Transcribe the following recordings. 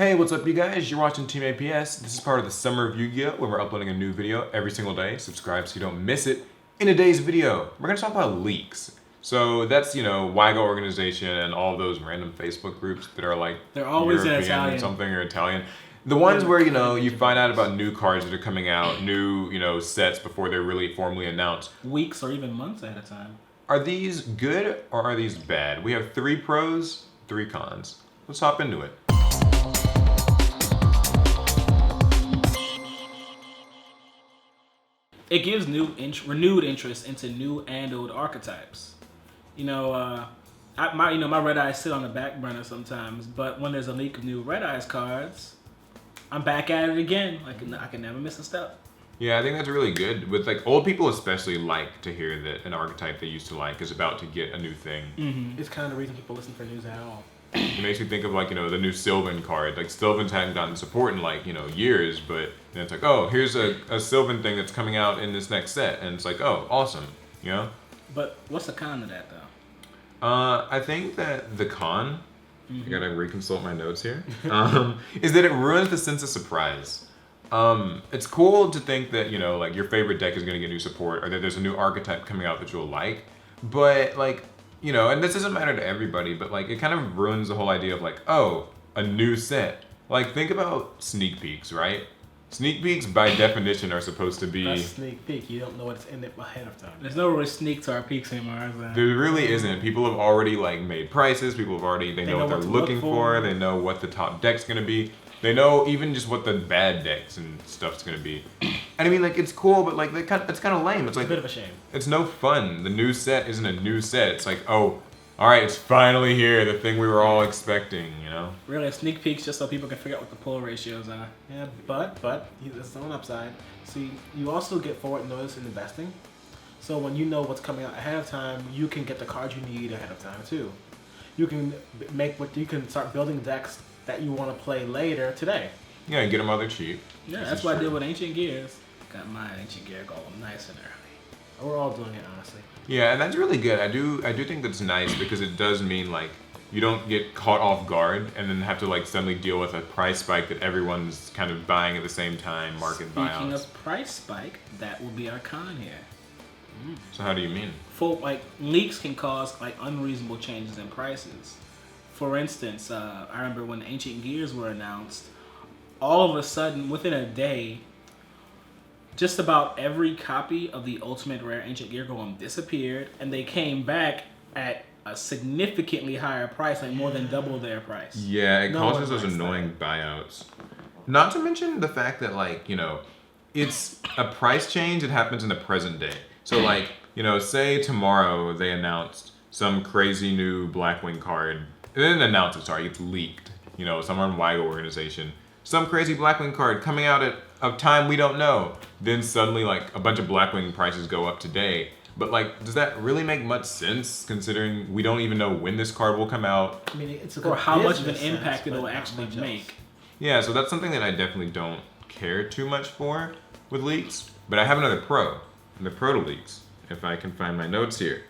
Hey, what's up you guys? You're watching Team APS. This is part of the Summer of Yu-Gi-Oh! Where we're uploading a new video every single day. Subscribe so you don't miss it. In today's video, we're gonna talk about leaks. So that's, YGOrganization and all those random Facebook groups that are like they're always European in Italian. or something or Italian. The ones where, you find out about new cards that are coming out, new, sets before they're really formally announced. Weeks or even months ahead of time. Are these good or are these bad? We have 3 pros, 3 cons. Let's hop into it. It gives renewed interest into new and old archetypes. My red eyes sit on the back burner sometimes, but when there's a leak of new red eyes cards, I'm back at it again. I can never miss a step. Yeah, I think that's really good. With old people especially like to hear that an archetype they used to like is about to get a new thing. It's kind of the reason people listen for news at all. It makes me think of the new Sylvan card. Sylvans hadn't gotten support in years, but then it's oh, here's a Sylvan thing that's coming out in this next set, and it's oh, awesome, But what's the con of that though? I think that the con, I gotta reconsult my notes here, is that it ruins the sense of surprise. It's cool to think that your favorite deck is gonna get new support, or that there's a new archetype coming out that you'll like, but and this doesn't matter to everybody, but it kind of ruins the whole idea of oh, a new set. Think about sneak peeks, right? Sneak peeks by definition are supposed to be a sneak peek. You don't know what's in it ahead of time. There's no really sneak to our peaks anymore, is there? There really isn't. People have already made prices. People have already they know what they're looking for. They know what the top deck's gonna be. They know even just what the bad decks and stuff's gonna be. And I mean, it's cool, but it's kind of lame. It's a bit of a shame. It's no fun. The new set isn't a new set. It's oh, all right, it's finally here. The thing we were all expecting, Really, a sneak peek's just so people can figure out what the pull ratios are. Yeah, but there's no upside. See, you also get forward notice in investing. So when you know what's coming out ahead of time, you can get the cards you need ahead of time too. You can start building decks that you want to play later today. Yeah, get them while they're cheap. Yeah, that's what I did with Ancient Gears. Got my Ancient Gear going nice and early. We're all doing it, honestly. Yeah, and that's really good. I do think that's nice because it does mean you don't get caught off guard and then have to suddenly deal with a price spike that everyone's kind of buying at the same time, market buyouts. Speaking of price spike, that will be our con here. So how do you mean? Leaks can cause unreasonable changes in prices. For instance, I remember when Ancient Gears were announced, all of a sudden, within a day, just about every copy of the Ultimate Rare Ancient Gear Golem disappeared, and they came back at a significantly higher price, more than double their price. Yeah, it causes those annoying buyouts. Not to mention the fact that it's a price change that happens in the present day. So say tomorrow they announced some crazy new Blackwing card. They didn't announce it, sorry, it's leaked. Somewhere in YGOrganization. Some crazy Blackwing card coming out at a time we don't know. Then suddenly a bunch of Blackwing prices go up today. But does that really make much sense considering we don't even know when this card will come out? I mean, it's or how much of an impact it'll actually make. Yeah, so that's something that I definitely don't care too much for with leaks. But I have another pro. And the Proto Leagues, if I can find my notes here,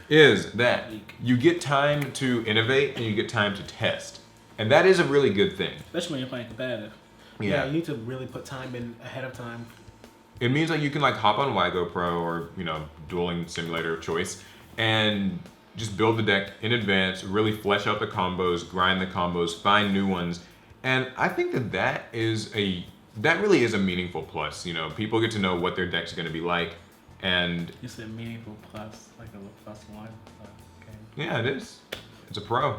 is that you get time to innovate and you get time to test. And that is a really good thing. Especially when you're playing competitive. Yeah, you need to really put time in ahead of time. It means you can hop on YGO Pro or, Dueling Simulator of choice and just build the deck in advance, really flesh out the combos, grind the combos, find new ones. And I think that really is a meaningful plus. People get to know what their deck's going to be like. And you said meaningful plus, like a plus one. Okay. Yeah, it is. It's a pro.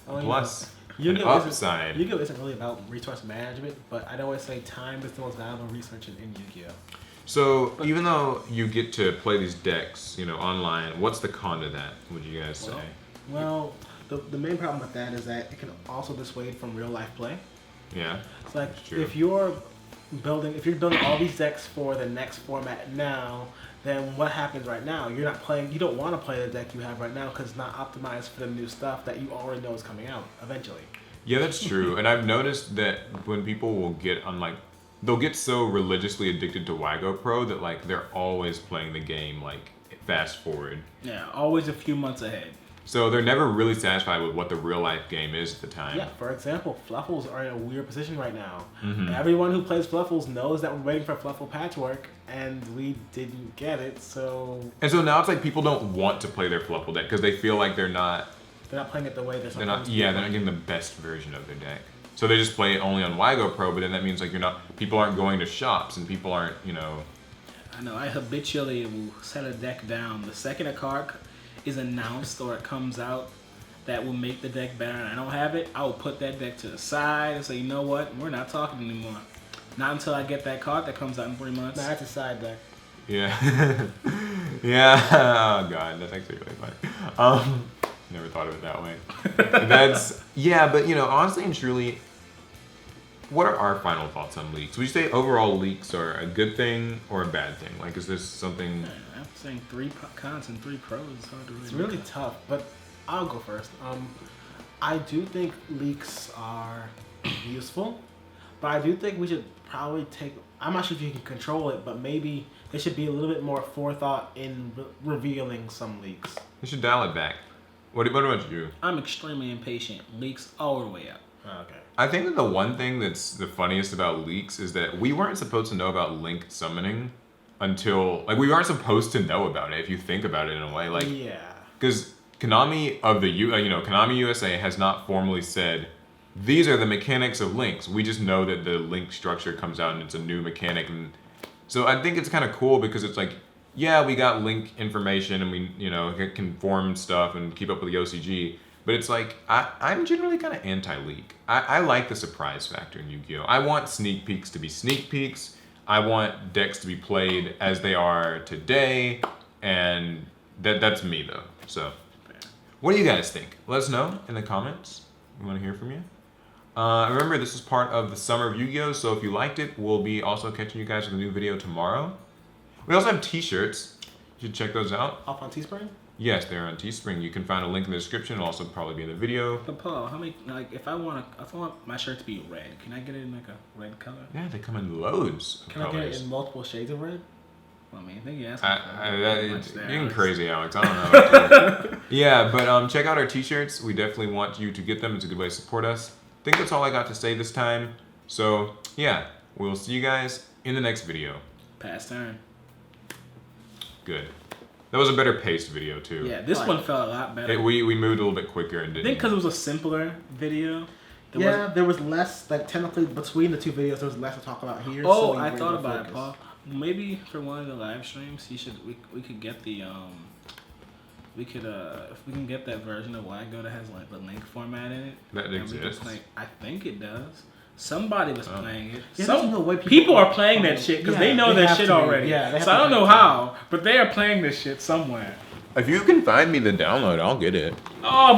Plus. Yu-Gi-Oh! Upside. Yu-Gi-Oh! Isn't really about resource management, but I'd always say time is the most valuable research in Yu-Gi-Oh! So even though you get to play these decks, online, what's the con to that? Would you guys say? Well, the main problem with that is that it can also dissuade from real life play. Yeah. It's if you're building all these decks for the next format now, then what happens right now? You don't want to play the deck you have right now because it's not optimized for the new stuff that you already know is coming out eventually. Yeah, that's true. And I've noticed that when people will get on they'll get so religiously addicted to YGO Pro that they're always playing the game fast forward. Yeah, always a few months ahead. So they're never really satisfied with what the real life game is at the time. Yeah, for example, Fluffles are in a weird position right now. Mhm. Everyone who plays Fluffles knows that we're waiting for Fluffle patchwork, and we didn't get it, so And so now it's like people don't want to play their Fluffle deck because they feel like they're not playing it the way they're supposed they're not to. yeah, they're not getting the best version of their deck. So they just play it only on YGO Pro, but then that means like people aren't going to shops and people aren't, I know, I habitually will set a deck down. The second a card is announced or it comes out that will make the deck better and I don't have it, I will put that deck to the side and say, you know what, we're not talking anymore. Not until I get that card that comes out in 3 months. Nah, that's a side deck. Yeah. Yeah. Oh god, that's actually really funny. Never thought of it that way. But honestly and truly, what are our final thoughts on leaks? Would you say overall leaks are a good thing or a bad thing? Like, is this something? I'm saying 3 cons and 3 pros. It's hard to really. It's really tough, but I'll go first. I do think leaks are useful, but I do think we should probably I'm not sure if you can control it, but maybe there should be a little bit more forethought in revealing some leaks. We should dial it back. What about you? I'm extremely impatient. Leaks all the way up. Oh, okay. I think that the one thing that's the funniest about leaks is that we weren't supposed to know about link summoning until we aren't supposed to know about it if you think about it in a way Yeah. because Konami of the Konami USA has not formally said these are the mechanics of links. We just know that the link structure comes out and it's a new mechanic, and so I think it's kind of cool because it's like, yeah, we got link information and we can form stuff and keep up with the OCG, but it's like I'm generally kind of anti-leak. I like the surprise factor in Yu-Gi-Oh! I want sneak peeks to be sneak peeks. I want decks to be played as they are today, and that's me though. So, what do you guys think? Let us know in the comments. We want to hear from you. Remember, this is part of the Summer of Yu-Gi-Oh! So if you liked it, we'll be also catching you guys with a new video tomorrow. We also have t-shirts. You should check those out. Up on Teespring? Yes, they're on Teespring. You can find a link in the description. It'll also probably be in the video. But Paul, how many if I want my shirt to be red, can I get it in like a red color? Yeah, they come in loads of Can I colors. get it in multiple shades of red? Well, I mean, I think you asked You're getting crazy, Alex. I don't know. Yeah, but check out our t-shirts. We definitely want you to get them. It's a good way to support us. I think that's all I got to say this time. So, yeah, we'll see you guys in the next video. Pass turn. Good. That was a better paced video, too. Yeah, this one felt a lot better. We moved a little bit quicker and I didn't... think because it was a simpler video. There was less, technically between the two videos, there was less to talk about here. Oh, so I thought about it, Paul. Maybe for one of the live streams, we could get the if we can get that version of YGO that has the link format in it. That exists. I think it does. Somebody was playing it. Yeah, there's no way people are playing that shit because they know that shit already. Yeah, so I don't know how, but they are playing this shit somewhere. If you can find me the download, I'll get it. Oh.